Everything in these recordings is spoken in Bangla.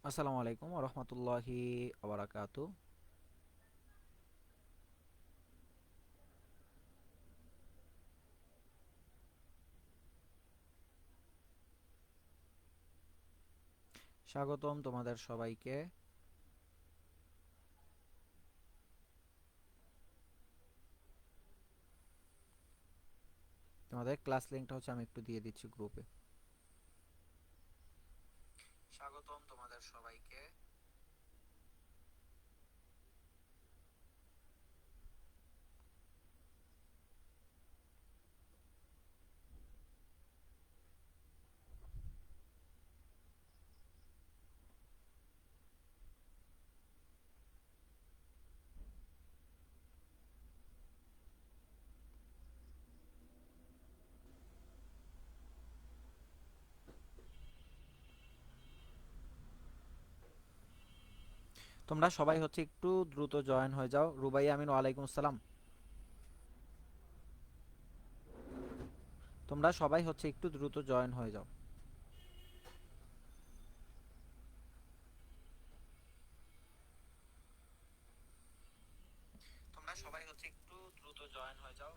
আসসালামু আলাইকুম ওয়া রাহমাতুল্লাহি ওয়া বারাকাতুহু। স্বাগতম তোমাদের সবাইকে। তোমাদের ক্লাস লিংকটা আমি একটু দিয়ে দিচ্ছি গ্রুপে। স্বাগতম তোমাদের সবাইকে। তোমরা সবাই একটু দ্রুত জয়েন হয়ে যাও। রুবাই আমিন, ওয়ালাইকুম আসসালাম। তোমরা সবাই একটু দ্রুত জয়েন হয়ে যাও। তোমরা সবাই একটু দ্রুত জয়েন হয়ে যাও।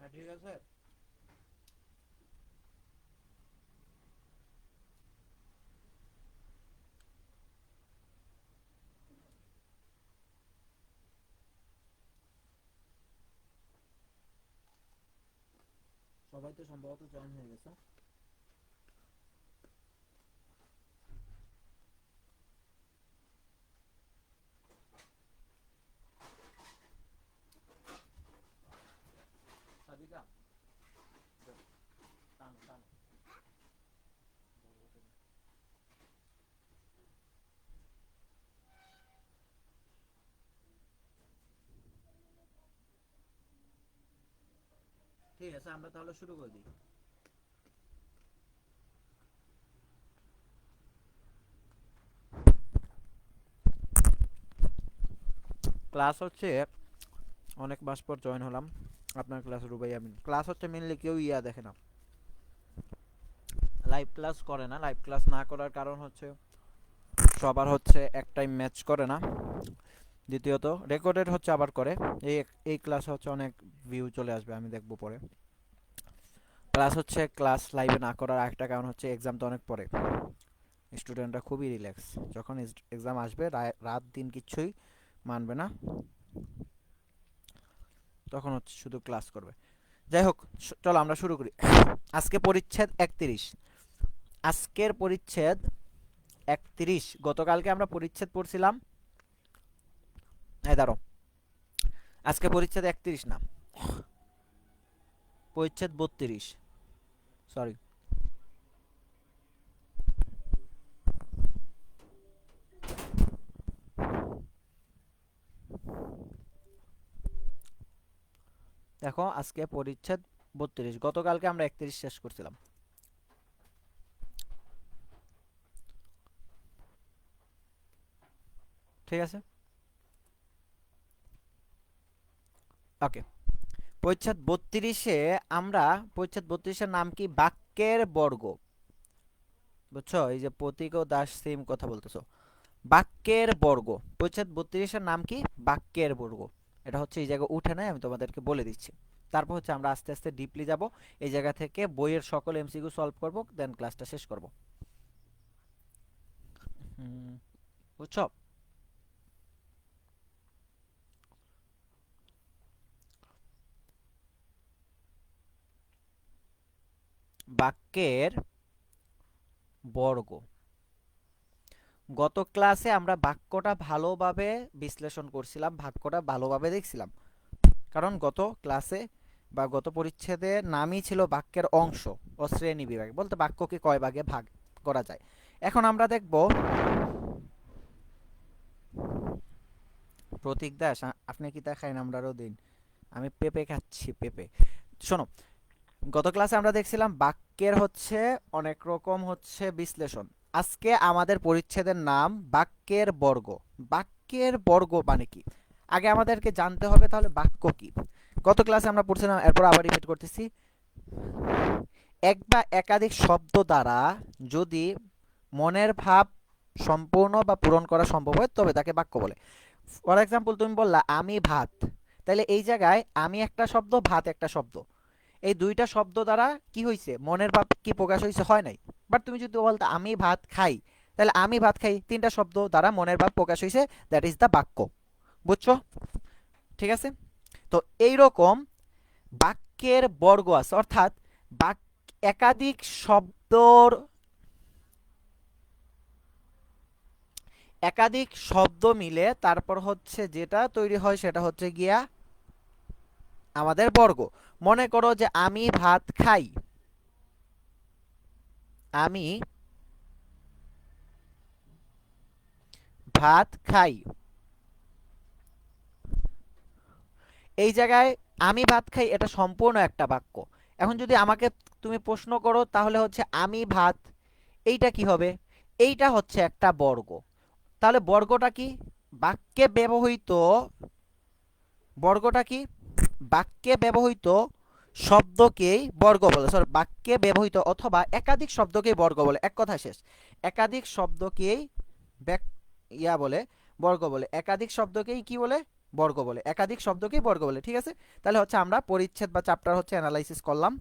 হ্যাঁ, ঠিক আছে। সবাই তো সম্ভবত জয়েন হয়ে গেছে। সাদিকা, টানো টানো। ঠিক আছে, আমরা তাহলে শুরু করে দিই। ক্লাস অনেক মাস পর জয়েন হলাম আপনার ক্লাস। রুবাই আমিন ক্লাস মেনলি কেউ দেখে না, লাইভ ক্লাস করে না। লাইভ ক্লাস না করার কারণ সবার এক টাইম ম্যাচ করে না। দ্বিতীয়ত রেকর্ডেড আবার করে। এই এই ক্লাস অনেক ভিউ চলে আসবে, আমি দেখবো পরে। প্লাস ক্লাস লাইভে না করার আরেকটা কারণ এক্সাম তো অনেক পরে। স্টুডেন্টরা খুবই রিল্যাক্স, যখন এক্সাম আসবে রাত দিন কিচ্ছুই মানবে না, তখন শুধু ক্লাস করবে। যাই হোক, চলো আমরা শুরু করি। আজকে পরিচ্ছেদ 31। আজকের পরিচ্ছেদ 31। গতকালকে আমরা পরিচ্ছেদ পড়ছিলাম, এই দাঁড়ো, আজকে পরিচ্ছেদ 31 না, পরিচ্ছেদ 32। সরি। দেখো, আজকে পরিচ্ছেদ 32, গতকালকে আমরা 31 শেষ করছিলাম। ঠিক আছে, ওকে। পরিচ্ছেদ 32-এ আমরা, পরিচ্ছেদ 32-এর নাম কি? বাক্যের বর্গ। বুঝছো? এই যে প্রতীক ও দাস সেম কথা বলতেছো। বাক্যের বর্গ। পরিচ্ছেদ 32-এর নাম কি? বাক্যের বর্গ। এটা এই জায়গায় উঠে নাই, আমি তোমাদেরকে বলে দিচ্ছি। তারপর আমরা আস্তে আস্তে ডিপলি যাব। এই জায়গা থেকে বইয়ের সকল এমসিকিউ সলভ করব, দেন ক্লাসটা শেষ করব। বুঝছো? বাক্যের বর্গ। গত ক্লাসে আমরা বাক্যটা ভালোভাবে বিশ্লেষণ করছিলাম, বাক্যটা ভালোভাবে দেখছিলাম, কারণ গত ক্লাসে বা গত পরিচ্ছেদে নামই ছিল বাক্যের অংশ ও শ্রেণী বিভাগ, বলতে বাক্যকে কয় ভাগে ভাগ করা যায়। এখন আমরা দেখব প্রতীক দাস, আপনি কি তা খাইন? আমরারও দিন, আমি পেঁপে খাচ্ছি, পেঁপে। শোনো, গত ক্লাসে আমরা দেখছিলাম বাক্যের হচ্ছে অনেক রকম হচ্ছে বিশ্লেষণ। আজকে আমাদের পরিচ্ছেদের নাম বাক্যের বর্গ। বাক্যের বর্গ মানে কি আগে আমাদেরকে জানতে হবে, তাহলে বাক্য কি। গত ক্লাসে আমরা পড়ছিলাম, এরপর আবার রিপিট করতেছি, এক বা একাধিক শব্দ দ্বারা যদি মনের ভাব সম্পূর্ণ বা পূরণ করা সম্ভব হয় তবে তাকে বাক্য বলে। ফর এক্সাম্পল, তুমি বললা আমি ভাত, তাহলে এই জায়গায় আমি একটা শব্দ, ভাত একটা শব্দ, এই দুইটা শব্দ দ্বারা কি হয়েছে, মনের ভাব কি প্রকাশ হয়েছে? হয় নাই। বাট তুমি যদি বলতো আমি ভাত খাই, তাহলে আমি ভাত খাই তিনটা শব্দ দ্বারা মনের ভাব প্রকাশ হয়েছে, দ্যাট ইজ দ্য বাক্য। বুঝছো? ঠিক আছে। তো এইরকম বাক্যের বর্গ আছে, অর্থাৎ একাধিক শব্দর একাধিক শব্দ মিলে তারপর হচ্ছে যেটা তৈরি হয় সেটা হচ্ছে গিয়া আমাদের বর্গ। মনে করো যে আমি ভাত খাই, আমি ভাত খাই, এই জায়গায় আমি ভাত খাই এটা সম্পূর্ণ একটা বাক্য। এখন যদি আমাকে তুমি প্রশ্ন করো তাহলে হচ্ছে আমি ভাত, এইটা কি হবে? এইটা হচ্ছে একটা বর্গ। তাহলে বর্গটা কি? বাক্যে ব্যবহৃত বর্গটা কি? বাক্যে ব্যবহৃত শব্দকেই বর্গ বলে, সরি, বাক্যে ব্যবহৃত অথবা একাধিক শব্দকেই বর্গ বলে। এক কথা শেষ। একাধিক শব্দকেই বলে, বর্গ বলে। একাধিক শব্দকেই কি বলে? বর্গ বলে। একাধিক শব্দকেই বর্গ বলে। ঠিক আছে। তাহলে হচ্ছে আমরা পরিচ্ছেদ বা চ্যাপ্টার হচ্ছে অ্যানালাইসিস করলাম,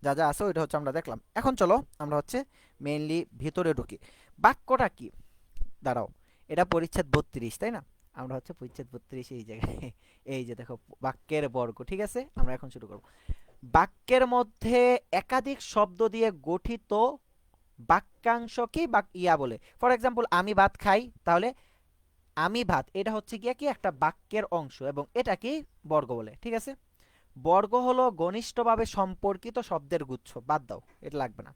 যা যা আছে ওইটা হচ্ছে আমরা দেখলাম। এখন চলো আমরা হচ্ছে মেইনলি ভিতরে ঢুকি। বাক্যটা কি? দাঁড়াও, এটা পরিচ্ছেদ 32, তাই না? আমরা হচ্ছে পরিচ্ছেদ 32 এই জায়গায়, এই যে দেখো বাক্যের বর্গ। ঠিক আছে, আমরা এখন শুরু করব। বাক্যের মধ্যে একাধিক শব্দ দিয়ে গঠিত বাক্যাংশকেই বলে। ফর এক্সাম্পল, আমি ভাত খাই, তাহলে আমি ভাত এটা হচ্ছে গিয়া কি একটা বাক্যের অংশ এবং এটাকেই বর্গ বলে। ঠিক আছে। বর্গ হলো ঘনিষ্ঠভাবে সম্পর্কিত শব্দের গুচ্ছ। বাদ দাও, এটা লাগবে না।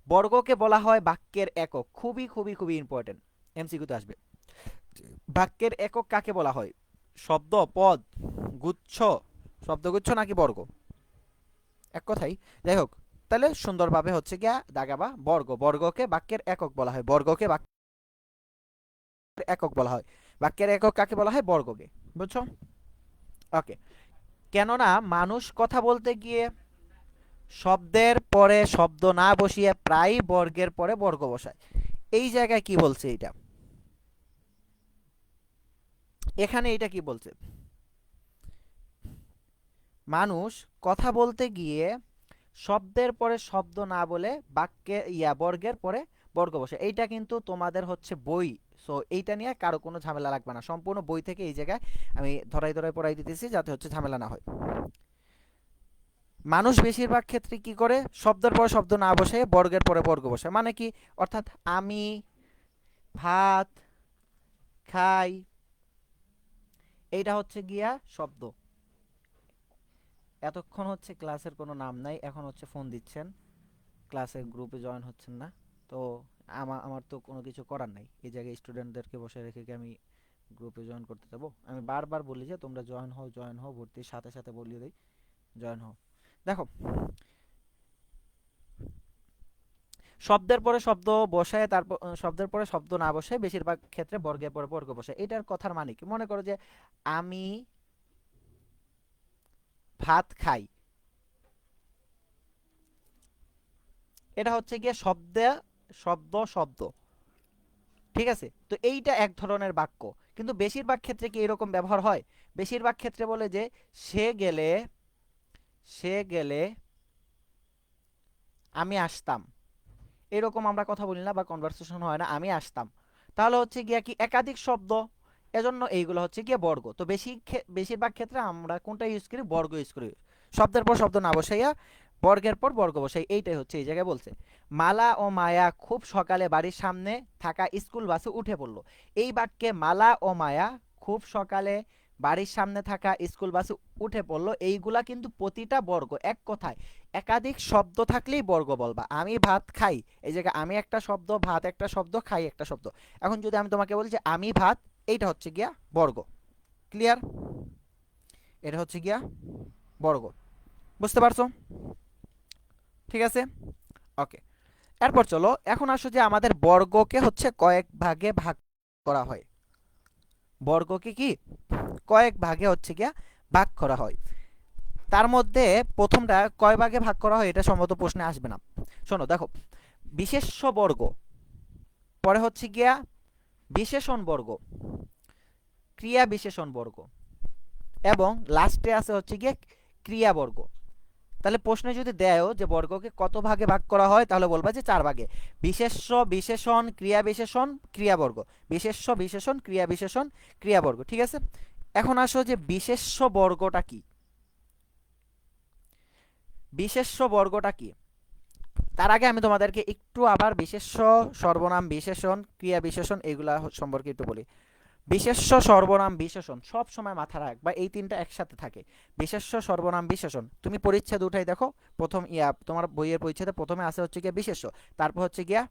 বর্গকে বলা হয় বাক্যের একক। খুবই খুবই খুবই ইম্পর্টেন্ট, এমসিকিউতে আসবে। বাক্যের একক কাকে বলা হয়? শব্দ, পদ, গুচ্ছ, শব্দগুচ্ছ নাকি বর্গ? এক কথাই। যাই হোক, তাহলে সুন্দরভাবে হচ্ছে গিয়া দাগাবা বর্গ। বর্গকে বাক্যের একক বলা হয়। বর্গকে বাক্যের একক বলা হয়। বাক্যের একক কাকে বলা হয়? বর্গকে। বুঝছো? ওকে। কেননা মানুষ কথা বলতে গিয়ে শব্দের পরে শব্দ না বসিয়ে প্রায় বর্গের পরে বর্গ বসায়। এই জায়গায় কি বলছে এটা? এখানে এটা কি বলছে? মানুষ কথা বলতে গিয়ে শব্দের পরে শব্দ না বলে বাক্যে বর্গের পরে বর্গ বসে। এইটা কিন্তু তোমাদের হচ্ছে বই, সো এইটা নিয়ে কারো কোনো ঝামেলা লাগবে না। সম্পূর্ণ বই থেকে এই জায়গায় আমি ধরাই ধরাই পড়াই দিতেছি যাতে হচ্ছে ঝামেলা না হয়। মানুষ বেশিরভাগ ক্ষেত্রে কি করে? শব্দের পরে শব্দ না বসে বর্গের পরে বর্গ বসে। মানে কি? অর্থাৎ আমি ভাত খাই, এইটা হচ্ছে গিয়া শব্দ। এতক্ষণ হচ্ছে ক্লাসের কোনো নাম নাই, এখন হচ্ছে ফোন দিচ্ছেন, ক্লাসের গ্রুপে জয়েন হচ্ছেন না। তো আমার তো কোনো কিছু করার নাই। এই জায়গায় স্টুডেন্টদেরকে বসে রেখে কি আমি গ্রুপে জয়েন করতে যাবো? আমি বারবার বলি যে তোমরা জয়েন হও, জয়েন হও, ভর্তির সাথে সাথে বলিয়ে দিই জয়েন হও। দেখো, শব্দের পরে শব্দ বসায়, তারপর শব্দের পরে শব্দ না বসে বেশিরভাগ ক্ষেত্রে বর্গের পরে বর্গ বসে। এটার কথার মানে কি? মনে করো যে আমি ভাত খাই, এটা হচ্ছে গিয়ে শব্দ শব্দ। ঠিক আছে। তো এইটা এক ধরনের বাক্য, কিন্তু বেশিরভাগ ক্ষেত্রে কি এরকম ব্যবহার হয়? বেশিরভাগ ক্ষেত্রে বলে যে সে গেলে সে গেলে আমি আসতাম। এরকম আমরা কথা বলি না বা কনভারসেশন হয় না, আমি আসতাম। তাহলে হচ্ছে গিয়া কি একাধিক শব্দ, এজন্য এইগুলো হচ্ছে গিয়ে বর্গ। তো বেশিরভাগ ক্ষেত্রে আমরা কোনটা ইউজ করি? বর্গ ইউজ করি। শব্দের পর শব্দ না বসাইয়া বর্গের পর বর্গ বসাই, এইটাই হচ্ছে এই জায়গায় বলছে। মালা ও মায়া খুব সকালে বাড়ির সামনে থাকা স্কুল বাসে উঠে পড়লো। এই বাক্যে মালা ও মায়া খুব সকালে বাড়ির সামনে থাকা স্কুল বাসে উঠে পড়লো, এইগুলা কিন্তু প্রতিটা বর্গ। এক কথায় একাধিক শব্দ থাকলেই বর্গ বলবা। আমি ভাত খাই, এই জায়গায় আমি একটা শব্দ, ভাত একটা শব্দ, খাই একটা শব্দ। এখন যদি আমি তোমাকে বলি যে আমি ভাত, এইটা হচ্ছে গিয়া বর্গ। ক্লিয়ার? এটা হচ্ছে গিয়া বর্গ। বুঝতে পারছো? ঠিক আছে, ওকে। এরপর চলো এখন আসো যে আমাদের বর্গকে হচ্ছে কয়েক ভাগে ভাগ করা হয়। বর্গকে কি কয়েক ভাগে হচ্ছে গিয়া ভাগ করা হয়। তার মধ্যে প্রথমটা কয় ভাগে ভাগ করা হয় এটা সম্ভবত প্রশ্নে আসবে না। শোনো দেখো, বিশেষ্য বর্গ, পরে হচ্ছে গিয়া বিশেষণ বর্গ, ক্রিয়া বিশেষণ বর্গ, এবং লাস্টে আছে হচ্ছে গিয়ে ক্রিয়া বর্গ। তাহলে প্রশ্নে যদি দেয়ও যে বর্গকে কত ভাগে ভাগ করা হয়, তাহলে বলবা যে 4 ভাগে। বিশেষ্য বিশেষণ ক্রিয়া বিশেষণ ক্রিয়া বর্গ, বিশেষ্য বিশেষণ ক্রিয়া বিশেষণ ক্রিয়া বর্গ। ঠিক আছে, এখন আসো যে বিশেষ্য বর্গটা কি। বিশেষ্য বর্গটা কি তার আগে আমি তোমাদেরকে একটু আবার বিশেষ্য, সর্বনাম, বিশেষণ, ক্রিয়া বিশেষণ এগুলা সম্পর্কে একটু বলি। বিশেষ্য, সর্বনাম, বিশেষণ সব সময় মাথা রাখবা, এই তিনটা একসাথে থাকে। বিশেষ্য, সর্বনাম, বিশেষণ। তুমি পরিচ্ছেদ উঠাই দেখো, প্রথম তোমার বইয়ের পরিচ্ছেদে প্রথমে আছে হচ্ছে গিয়া বিশেষ্য, তারপর হচ্ছে গিয়া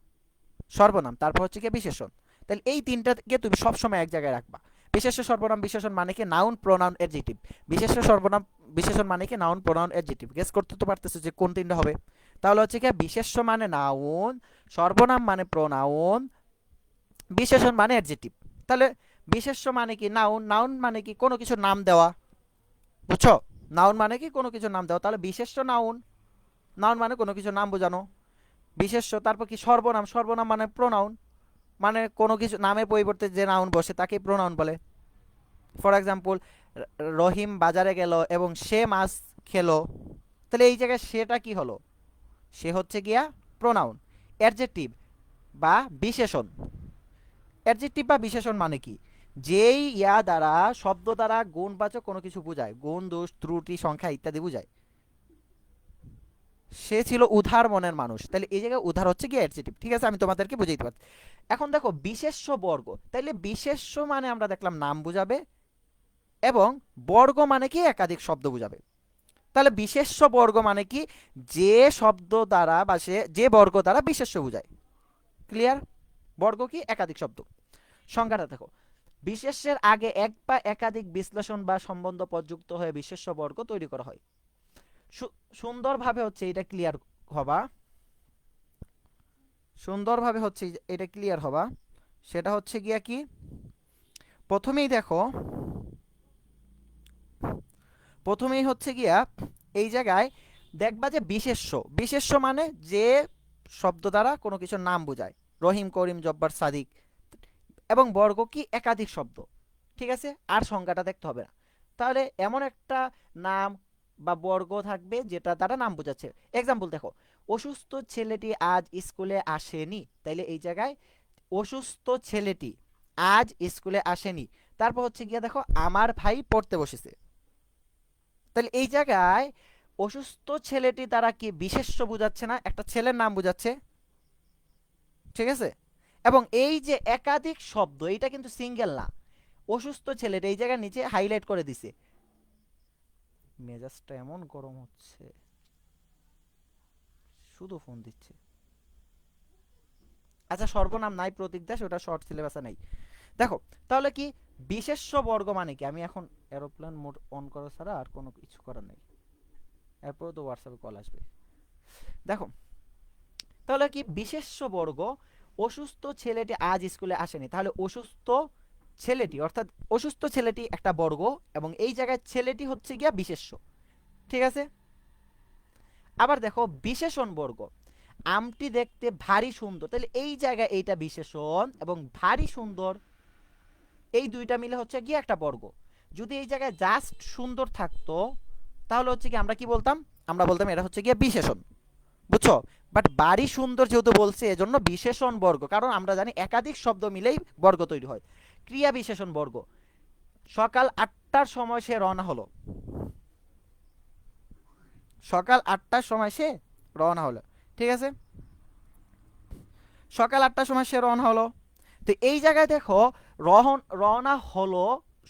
সর্বনাম, তারপর হচ্ছে গিয়া বিশেষণ। তাহলে এই তিনটাকে তুমি সব সময় এক জায়গায় রাখবা। বিশেষ্য, সর্বনাম, বিশেষণ মানে কি? Noun, pronoun, adjective. বিশেষ্য, সর্বনাম, বিশেষণ মানে কি? Noun, pronoun, adjective. গেস করতে তো পারতেছো যে কোন তিনটা হবে। তাহলে হচ্ছে কি, বিশেষ্য মানে নাউন, সর্বনাম মানে প্রোনাউন, বিশেষণ মানে অ্যাডজেক্টিভ। তাহলে বিশেষ্য মানে কি? নাউন। নাউন মানে কি? কোনো কিছুর নাম দেওয়া। বুঝছো? নাউন মানে কি? কোনো কিছুর নাম দেওয়া। তাহলে বিশেষ্য নাউন, নাউন মানে কোনো কিছুর নাম বোঝানো। বিশেষ্য, তারপর কি সর্বনাম, সর্বনাম মানে প্রোনাউন, মানে কোনো কিছু নামের পরিবর্তে যে নাউন বসে তাকে প্রোনাউন বলে। ফর এক্সাম্পল, রহিম বাজারে গেল এবং সে মাছ খেলো। তাহলে এই জায়গায় সেটা কি হলো? সে হচ্ছে গিয়া প্রোনাউন। অ্যাডজেক্টিভ বা বিশেষণ, অ্যাডজেক্টিভ বা বিশেষণ মানে কি? যেই দ্বারা, শব্দ দ্বারা গুণবাচক কোনো কিছু বোঝায়, গুণ, দোষ, ত্রুটি, সংখ্যা ইত্যাদি বোঝায়। সে ছিল উদার মনের মানুষ, তাহলে এই জায়গায় উদার হচ্ছে কি অ্যাডজেক্টিভ। ঠিক আছে, আমি তোমাদেরকে বুঝাইতে পারছি। এখন দেখো বিশেষ্য বর্গ, তাইলে বিশেষ্য মানে আমরা দেখলাম নাম বুঝাবে, এবং বর্গ মানে কি? একাধিক শব্দ বুঝাবে। তাহলে বিশেষ্য বর্গ মানে কি? যে শব্দ দ্বারা বা যে বর্গ দ্বারা বিশেষ্য বুঝায়। ক্লিয়ার? বর্গ কি? একাধিক শব্দ। সংজ্ঞাটা দেখো, বিশেষ্যের আগে এক বা একাধিক বিশ্লেষণ বা সম্বন্ধ প্রযুক্ত হয়ে বিশেষ্য বর্গ তৈরি করা হয়। সুন্দরভাবে হচ্ছে এটা ক্লিয়ার হবা, সুন্দরভাবে হচ্ছে এটা ক্লিয়ার হবা। সেটা হচ্ছে গিয়া কি, প্রথমেই দেখো, প্রথমেই হচ্ছে গিয়া এই জায়গায় দেখবা যে বিশেষ্য, বিশেষ্য মানে যে শব্দ দ্বারা কোনো কিছুর নাম বোঝায়, রহিম, করিম, জব্বার, সাদিক। এবং বর্গ কি? একাধিক শব্দ। ঠিক আছে, আর সংজ্ঞাটা দেখতে হবে না। তাহলে এমন একটা নাম বা বর্গ থাকবে যেটা দ্বারা নাম বোঝাচ্ছে। এক্সাম্পল দেখো, অসুস্থ ছেলেটি আজ স্কুলে আসেনি। তাইলে এই জায়গায় অসুস্থ ছেলেটি আজ স্কুলে আসেনি। তারপর হচ্ছে গিয়ে দেখো, আমার ভাই পড়তে বসেছে। তাহলে এই জায়গায় অসুস্থ ছেলেটি দ্বারা কি বিশেষ্য বোঝাচ্ছে না? একটা ছেলের নাম বোঝাচ্ছে। ঠিক আছে, এবং এই যে একাধিক শব্দ, এটা কিন্তু সিঙ্গেল না। অসুস্থ ছেলেটা এই জায়গায় নিচে হাইলাইট করে দিছে। মেজাজটা এমন গরম হচ্ছে, শুধু ফোন দিচ্ছে। আচ্ছা, সর্বনাম নাই, প্রতীক দাস, ওটা শর্ট সিলেবাসে নাই। দেখো, তাহলে কি বিশেষ্য বর্গ মানে কি? আমি এখন এরোপ্লেন মোড অন করা ছাড়া আর কোনো কিছু করার নেই, এরপর তো হোয়াটসঅ্যাপে কল আসবে। দেখো, তাহলে কি বিশেষ্য বর্গ, অসুস্থ ছেলেটি আজ স্কুলে আসেনি। তাহলে অসুস্থ ছেলেটি, অর্থাৎ অসুস্থ ছেলেটি একটা বর্গ, এবং এই জায়গায় ছেলেটি হচ্ছে গিয়া বিশেষ্য। ঠিক আছে, আবার দেখো বিশেষণ বর্গ, আমটি দেখতে ভারী সুন্দর। তাহলে এই জায়গায় এইটা বিশেষণ, এবং ভারী সুন্দর এই দুইটা মিলে হচ্ছে গিয়ে একটা বর্গ। যদি এই জায়গায় জাস্ট সুন্দর থাকতো, তাহলে হচ্ছে কি আমরা কি বলতাম? আমরা বলতাম এটা হচ্ছে গিয়ে বিশেষণ। বুঝছো? বাট বাড়ি সুন্দর যেহেতু বলছে এজন্য বিশেষণ বর্গ, কারণ আমরা জানি একাধিক শব্দ মিলেই বর্গ তৈরি হয়। ক্রিয়া বিশেষণ বর্গ। সকাল 8টার সময় সে রওনা হলো, সকাল 8টার সময় সে রওনা হলো, ঠিক আছে? সকাল 8টার সময় সে রওনা হলো। তো এই জায়গায় দেখো, রওনা হলো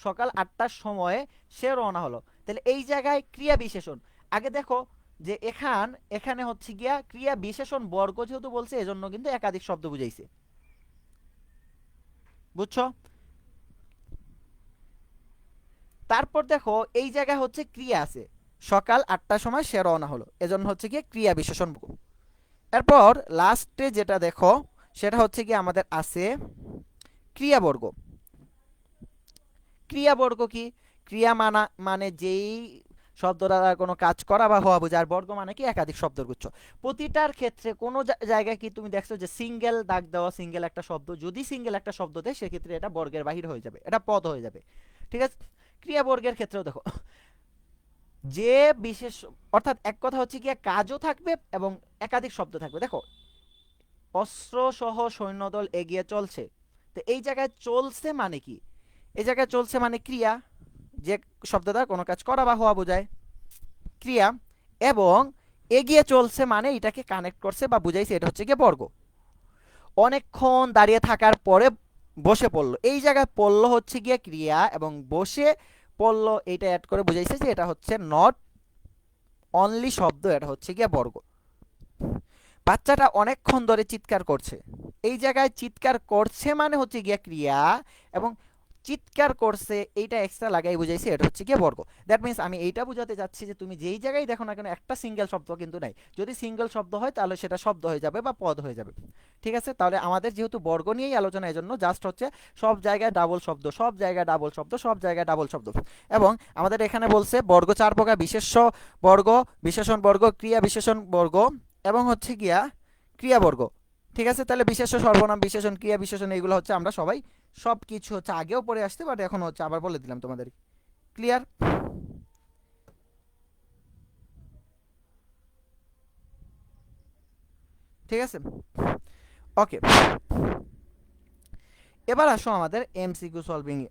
সকাল 8টার সময়ে সে রওনা হলো, তাহলে এই জায়গায় ক্রিয়া বিশেষণ। আগে দেখো যে এখানে হচ্ছে গিয়া ক্রিয়া বিশেষণ বর্গ যেহেতু বলছে এজন্য কিন্তু একাধিক শব্দ বুঝাইছে, বুঝছো? তারপর দেখো এই জায়গায় হচ্ছে ক্রিয়া আছে, সকাল 8টার সময় সে রওনা হলো, এজন্য হচ্ছে গিয়ে ক্রিয়া বিশেষণ বর্গ। এরপর লাস্টে যেটা দেখো সেটা হচ্ছে কি আমাদের আছে ক্রিয়াবর্গ। ক্রিয়াবর্গ কি? ক্রিয়া মানে যেই শব্দ দ্বারা কোনো কাজ করা বা হওয়া বোঝায়, আর বর্গ মানে কি একাধিক শব্দের গুচ্ছ। প্রতিটার ক্ষেত্রে কোনো জায়গায় কি তুমি দেখছো যে সিঙ্গেল দাগ দেওয়া, সিঙ্গেল একটা শব্দ, যদি সিঙ্গেল একটা শব্দ দেয় সেক্ষেত্রে এটা বর্গের বাহির হয়ে যাবে, এটা পদ হয়ে যাবে, ঠিক আছে? ক্রিয়াবর্গের ক্ষেত্রেও দেখো যে বিশেষ, অর্থাৎ এক কথা হচ্ছে কি কাজও থাকবে এবং একাধিক শব্দ থাকবে। দেখো অস্ত্র সহ সৈন্যদল এগিয়ে চলছে, তো এই জায়গায় চলছে মানে কি? এই জায়গায় চলছে মানে ক্রিয়া, যে শব্দ দ্বারা কোনো কাজ করা বা হওয়া বোঝায়, ক্রিয়া। এবং এগিয়ে চলছে মানে এটাকে কানেক্ট করছে বা বুঝাইছে, এটা হচ্ছে গিয়ে বর্গ। অনেকক্ষণ দাঁড়িয়ে থাকার পরে বসে পড়লো, এই জায়গায় পড়লো হচ্ছে গিয়ে ক্রিয়া, এবং বসে পড়লো এটা অ্যাড করে বুঝাইছে যে এটা হচ্ছে নট অনলি শব্দ, এটা হচ্ছে গিয়ে বর্গ। বাচ্চাটা অনেকক্ষণ ধরে চিৎকার করছে, এই জায়গায় চিৎকার করছে মানে হচ্ছে গিয়া ক্রিয়া, এবং চিৎকার করছে এইটা এক্সট্রা লাগাই বুঝাইছে, এটা হচ্ছে গিয়ে বর্গ। দ্যাট মিনস আমি এইটা বুঝাতে যাচ্ছি যে তুমি যেই জায়গায় দেখো না কেন একটা সিঙ্গেল শব্দ কিন্তু নাই, যদি সিঙ্গেল শব্দ হয় তাহলে সেটা শব্দ হয়ে যাবে বা পদ হয়ে যাবে, ঠিক আছে? তাহলে আমাদের যেহেতু বর্গ নিয়েই আলোচনা, এজন্য জাস্ট হচ্ছে সব জায়গায় ডাবল শব্দ, সব জায়গায় ডাবল শব্দ, সব জায়গায় ডাবল শব্দ। এবং আমাদের এখানে বলছে বর্গ 4 প্রকার: বিশেষ্য বর্গ, বিশেষণ বর্গ, ক্রিয়া বিশেষণ বর্গ, এবং হচ্ছে গিয়া ক্রিয়াবর্গ, ঠিক আছে? তাহলে বিশেষ্য, সর্বনাম, বিশেষণ, ক্রিয়া বিশেষণ এইগুলো হচ্ছে আমরা সবাই সব কিছু হচ্ছে আগেও পড়ে আসতে, বাট এখন হচ্ছে আবার বলে দিলাম তোমাদের। ক্লিয়ার? ঠিক আছে, ওকে। এবার আসো আমাদের এমসিকিউ সলভিং এ।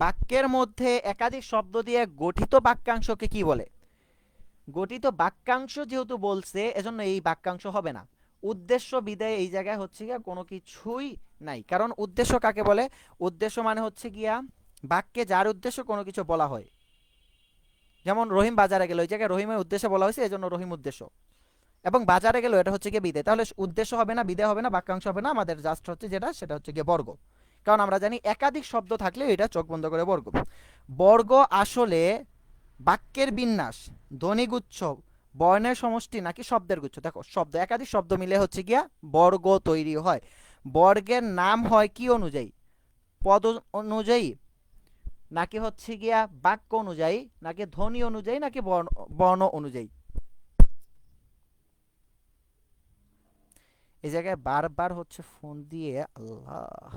বাক্যের মধ্যে একাধিক শব্দ দিয়ে গঠিত বাক্যাংশকে কি বলে? গঠিত বাক্যাংশ যেহেতু বলছে এজন্য এই বাক্যাংশ হবে না। উদ্দেশ্য বিধেয় এই জায়গায় হচ্ছে গিয়া কোনো কিছুই নাই, কারণ উদ্দেশ্য কাকে বলে? উদ্দেশ্য মানে হচ্ছে গিয়া বাক্যে যার উদ্দেশ্য কোনো কিছু বলা হয়, যেমন রহিম বাজারে গেল, এই জায়গায় রহিমের উদ্দেশ্য বলা হয়েছে এজন্য রহিম উদ্দেশ্য, এবং বাজারে গেল এটা হচ্ছে গিয়ে বিধেয়, তাহলে উদ্দেশ্য হবে না, বিধেয় হবে না, বাক্যাংশ হবে না, আমাদের জাস্ট হচ্ছে যেটা সেটা হচ্ছে গিয়ে বর্গ। কারণ আমরা জানি একাধিক শব্দ থাকলে এটা চোখ বন্ধ করে বর্গ। বর্গ আসলে বাক্যের বিন্যাস, ধ্বনিগুচ্ছ, বর্ণের সমষ্টি নাকি শব্দের গুচ্ছ? দেখো শব্দ, একাধিক শব্দ মিলে হচ্ছে গিয়া বর্গ তৈরি হয়। বর্গের নাম হয় কি অনুযায়ী? পদ অনুযায়ী, নাকি হচ্ছে গিয়া বাক্য অনুযায়ী, নাকি ধ্বনি অনুযায়ী, নাকি বর্ণ অনুযায়ী? এই জায়গায় বারবার হচ্ছে ফোন দিয়ে, আল্লাহ,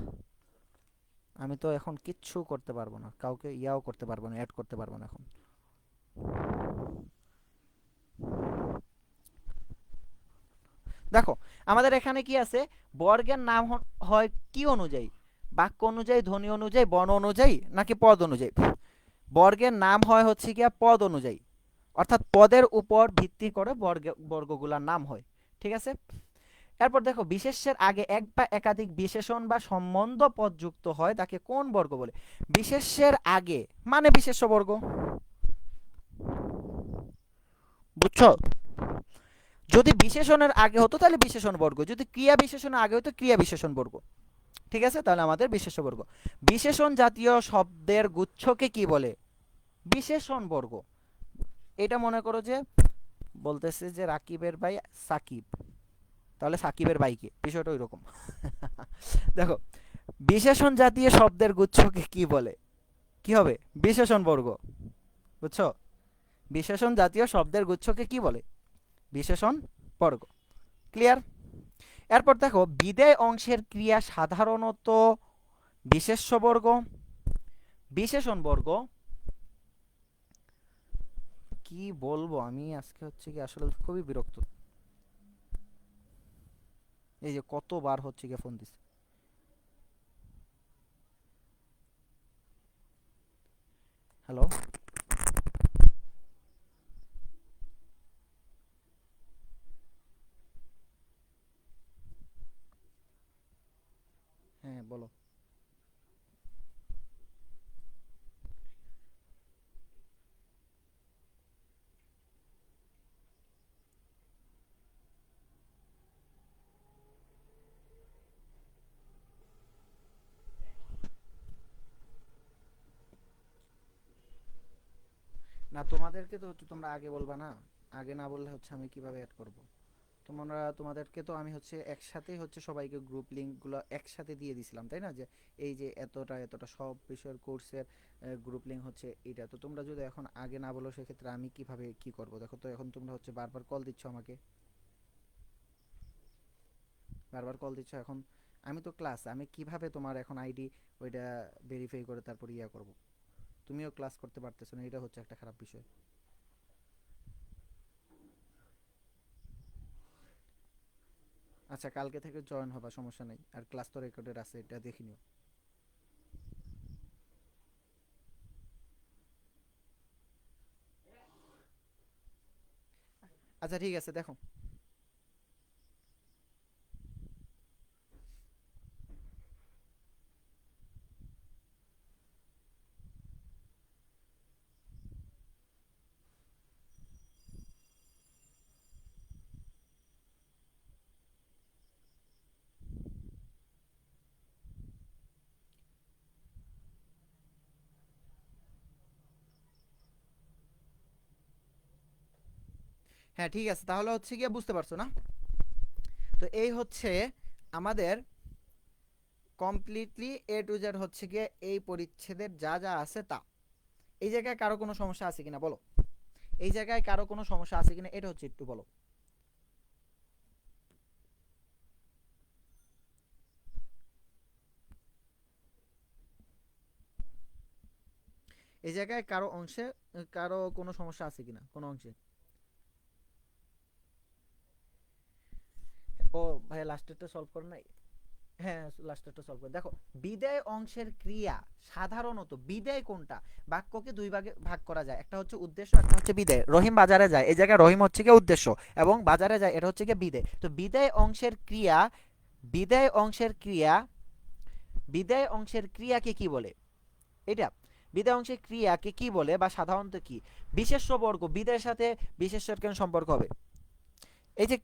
আমি তো এখন কিচ্ছু করতে পারবো না, কাউকে ইয়াও করতে পারবো না, অ্যাড করতে পারবো না এখন। দেখো আমাদের এখানে কি আছে? বর্গের নাম হয় কি অনুযায়ী? বাক্য অনুযায়ী, ধ্বনি অনুযায়ী, বর্ণ অনুযায়ী, নাকি পদ অনুযায়ী? বর্গের নাম হয় হচ্ছে গিয়া পদ অনুযায়ী, অর্থাৎ পদের উপর ভিত্তি করে বর্গগুলার নাম হয়, ঠিক আছে? এরপর দেখো বিশেষ্যের আগে এক বা একাধিক বিশেষণ বা সম্বন্ধ পদ যুক্ত হয় তাকে কোন বর্গ বলে? বিশেষ্যের আগে মানে বিশেষ্য বর্গ, বুঝছো? যদি বিশেষণের আগে হতো তাহলে বিশেষণ বর্গ, যদি ক্রিয়া বিশেষণের আগে হতো ক্রিয়া বিশেষণ বর্গ, ঠিক আছে? তাহলে আমাদের বিশেষ্য বর্গ। বিশেষণ জাতীয় শব্দের গুচ্ছকে কি বলে? বিশেষণ বর্গ। এটা মনে করো যে বলতেছে যে রাকিবের ভাই সাকিব, তাহলে সাকিবের ভাইকে, বিষয়টা ওই রকম। দেখো বিশেষণ জাতীয় শব্দের গুচ্ছকে কি বলে? কি হবে? বিশেষণ বর্গ, বুঝছো? বিশেষণ জাতীয় শব্দের গুচ্ছকে কি বলে? বিশেষণ বর্গ। ক্লিয়ার? এরপর দেখো বিদেয় অংশের ক্রিয়া সাধারণত বিশেষ্য বর্গ, বিশেষণ বর্গ, কি বলবো আমি আজকে হচ্ছে কি আসলে খুবই বিরক্ত। এই যে কতবার হচ্ছে কি ফোন দিছে। হ্যালো। হ্যাঁ বলো। না তোমাদেরকে তো হচ্ছে তোমরা আগে বলবা না, আগে না বললে হচ্ছে আমি কিভাবে অ্যাড করব। তোমরা তোমাদেরকে তো আমি হচ্ছে একসাথেই হচ্ছে সবাইকে গ্রুপ লিঙ্কগুলো একসাথে দিয়ে দিছিলাম তাই না, যে এই যে এতটা এতটা সব বিষয়ের কোর্সের গ্রুপ লিঙ্ক হচ্ছে এটা। তো তোমরা যদি এখন আগে না বলো সেক্ষেত্রে আমি কিভাবে কি করব। দেখো তো এখন তোমরা হচ্ছে বারবার কল দিচ্ছ আমাকে, বারবার কল দিচ্ছ। এখন আমি তো ক্লাস, আমি কিভাবে তোমার এখন আইডি ওইটা ভেরিফাই করে তারপর ইয়া করব। তুমিও ক্লাস করতে পারতেছো না, এটা হচ্ছে একটা খারাপ বিষয়। আচ্ছা কালকে থেকে জয়েন হবা, সমস্যা নেই, আর ক্লাস তো রেকর্ডেড আছে, এটা দেখে নিও। আচ্ছা ঠিক আছে দেখো। হ্যাঁ ঠিক আছে, তাহলে হচ্ছে গিয়ে বুঝতে পারছো না। তো এই হচ্ছে আমাদের কমপ্লিটলি এ টু জেড হচ্ছে গিয়ে এই পরিচ্ছেদের যা যা আছে তা। এই জায়গায় কারো কোনো সমস্যা আছে কিনা বলো, এই জায়গায় কারো কোনো সমস্যা আছে কিনা এটা হচ্ছে একটু বলো। এই জায়গায় কারো অংশে কারো কোনো সমস্যা আছে কিনা কোনো অংশে। ও ভাই লাস্টেরটা সলভ করে নাই। হ্যাঁ লাস্টেরটা সলভ করে দেখো। বিদায় অংশের ক্রিয়া সাধারণত, বিদায় কোনটা, বাক্যকে দুই ভাগে ভাগ করা যায়, একটা হচ্ছে উদ্দেশ্য একটা হচ্ছে বিদায়। রহিম বাজারে যায়, এই জায়গায় রহিম হচ্ছে গিয়ে উদ্দেশ্য এবং বাজারে যায় এটা হচ্ছে গিয়ে বিদায়। তো বিদায় অংশের ক্রিয়া, বিদায় অংশের ক্রিয়া, বিদায় অংশের ক্রিয়াকে কি বলে, এটা বিদায় অংশের ক্রিয়াকে কি বলে বা সাধারণত কি। বিশেষ্য বর্গ, বিদায়ের সাথে বিশেষ্যের কেন সম্পর্ক হবে। এই যে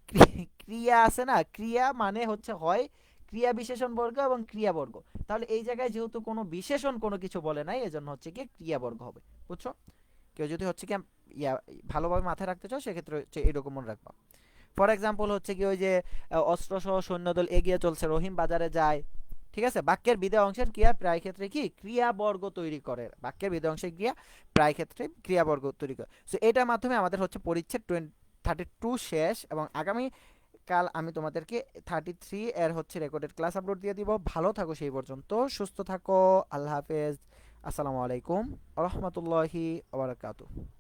ক্রিয়া আছে না, ক্রিয়া মানে হচ্ছে হয় ক্রিয়া বিশেষণ বর্গ এবং ক্রিয়া বর্গ। তাহলে এই জায়গায় যেহেতু কোনো বিশেষণ কোনো কিছু বলে নাই এজন্য হচ্ছে কি ক্রিয়া বর্গ হবে, বুঝছো। কেউ যদি হচ্ছে কি ইয়া ভালোভাবে মাথায় রাখতে চাও সেক্ষেত্রে হচ্ছে এরকম মনে রাখবা। ফর এক্সাম্পল হচ্ছে কি ওই যে অস্ত্রসহ সৈন্যদল এগিয়ে চলছে, রহিম বাজারে যায়। ঠিক আছে, বাক্যের বিধেয় অংশের ক্রিয়া প্রায় ক্ষেত্রে কি ক্রিয়াবর্গ তৈরি করে, বাক্যের বিধেয় অংশের ক্রিয়া প্রায় ক্ষেত্রে ক্রিয়াবর্গ তৈরি করে। সো এটার মাধ্যমে আমাদের হচ্ছে পরিচ্ছেদ 32 শেষ, এবং আগামী কাল আমি তোমাদেরকে 33 এর হচ্ছে রেকর্ডেড ক্লাস আপলোড দিয়ে দিব। ভালো থাকো সেই পর্যন্ত, সুস্থ থাকো, আল্লাহ হাফেজ, আসসালামু আলাইকুম রহমতুল্লাহি ওয়া বারাকাতুহু।